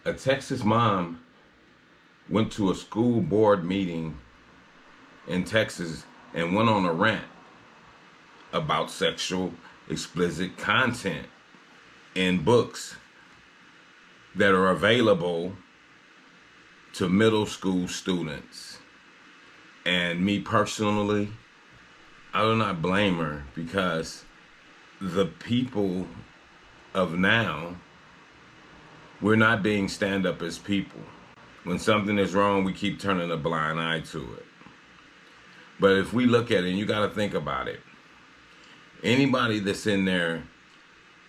A Texas mom went to a school board meeting in Texas and went on a rant about sexual explicit content in books that are available to middle school students. And me personally, I do not blame her, because the people of now, we're not being stand up as people. When something is wrong, we keep turning a blind eye to it. But if we look at it, and you got to think about it, anybody that's in their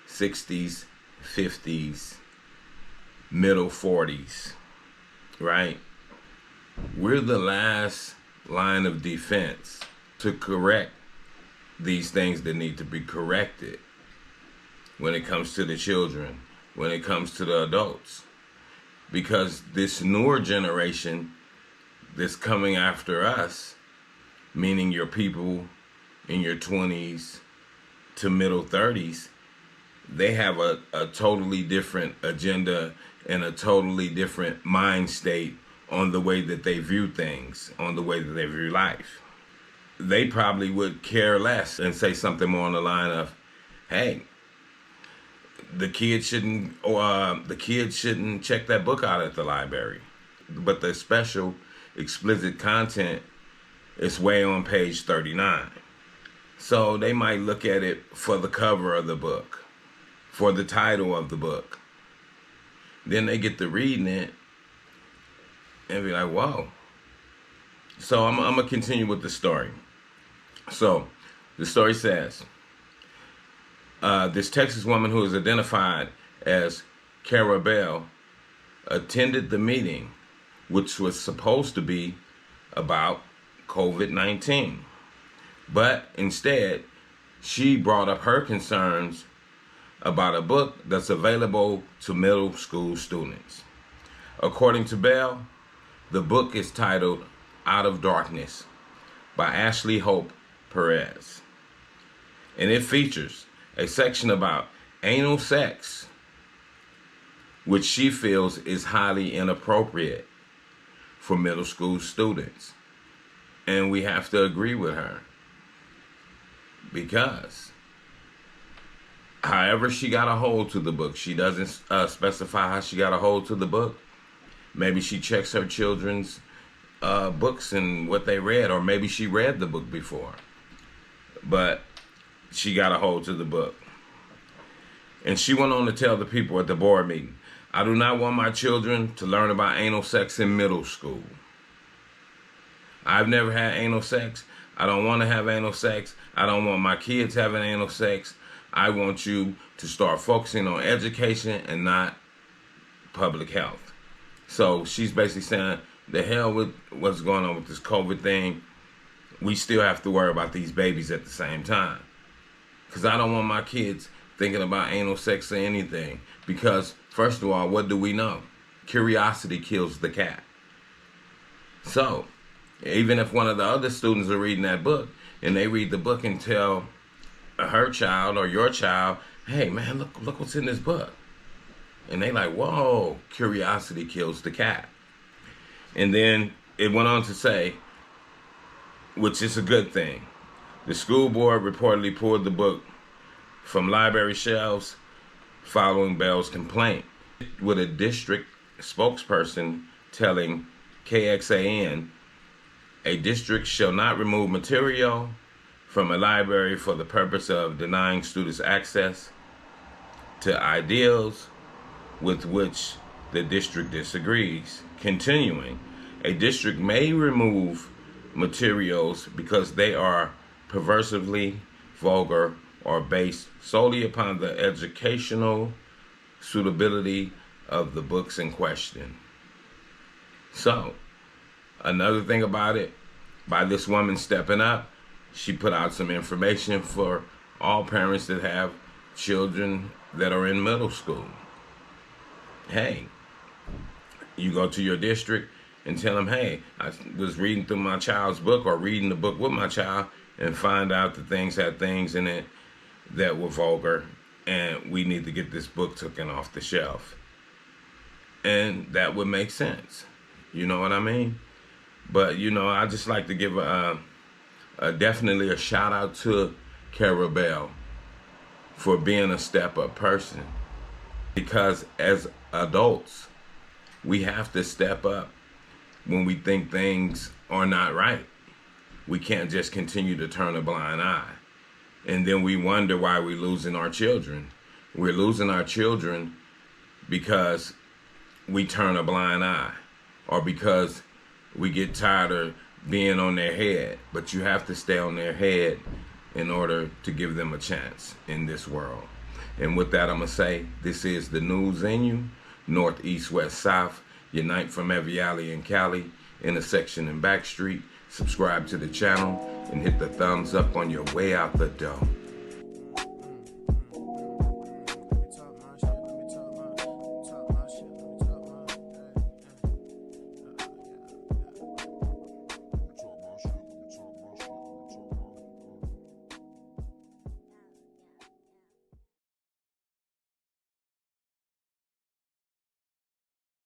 60s, 50s, middle 40s, right? We're the last line of defense to correct these things that need to be corrected when it comes to the children, when it comes to the adults. Because this newer generation that's coming after us, meaning your people in your 20s to middle 30s, they have a totally different agenda and a totally different mind state on the way that they view things, on the way that they view life. They probably would care less and say something more on the line of, hey, the kids shouldn't check that book out at the library. But the special explicit content is way on page 39. So they might look at it for the cover of the book, for the title of the book. Then they get to reading it and be like, whoa. So I'm going to continue with the story. So the story says, this Texas woman who is identified as Cara Bell attended the meeting, which was supposed to be about COVID-19. But instead, she brought up her concerns about a book that's available to middle school students. According to Bell, the book is titled Out of Darkness by Ashley Hope Pérez. And it features a section about anal sex, which she feels is highly inappropriate for middle school students. And we have to agree with her, because however she got a hold to the book, she doesn't specify how she got a hold to the book. Maybe she checks her children's books and what they read, or maybe she read the book before, but she got a hold to the book. And she went on to tell the people at the board meeting, I do not want my children to learn about anal sex in middle school. I've never had anal sex. I don't want to have anal sex. I don't want my kids having anal sex. I want you to start focusing on education and not public health. So she's basically saying, the hell with what's going on with this COVID thing. We still have to worry about these babies at the same time. Because I don't want my kids thinking about anal sex or anything. Because, first of all, what do we know? Curiosity kills the cat. So, even if one of the other students are reading that book, and they read the book and tell her child or your child, hey man, look what's in this book. And they like, whoa, curiosity kills the cat. And then it went on to say, which is a good thing, the school board reportedly pulled the book from library shelves following Bell's complaint, with a district spokesperson telling KXAN, a district shall not remove material from a library for the purpose of denying students access to ideals with which the district disagrees. Continuing, a district may remove materials because they are perversively vulgar or based solely upon the educational suitability of the books in question. So, another thing about it, by this woman stepping up, she put out some information for all parents that have children that are in middle school. Hey, you go to your district and tell them, hey, I was reading through my child's book or reading the book with my child and find out that things had things in it that were vulgar, and we need to get this book taken off the shelf. and that would make sense. You know what I mean? But I just like to give definitely a shout out to Carabelle for being a step up person, because as adults we have to step up when we think things are not right. We can't just continue to turn a blind eye. And then we wonder why we're losing our children. We're losing our children because we turn a blind eye, or because we get tired of being on their head. But you have to stay on their head in order to give them a chance in this world. And with that, I'm going to say, this is the news in you. North, east, west, south. Unite from every alley in Cali, intersection and back street. Subscribe to the channel and hit the thumbs up on your way out the door.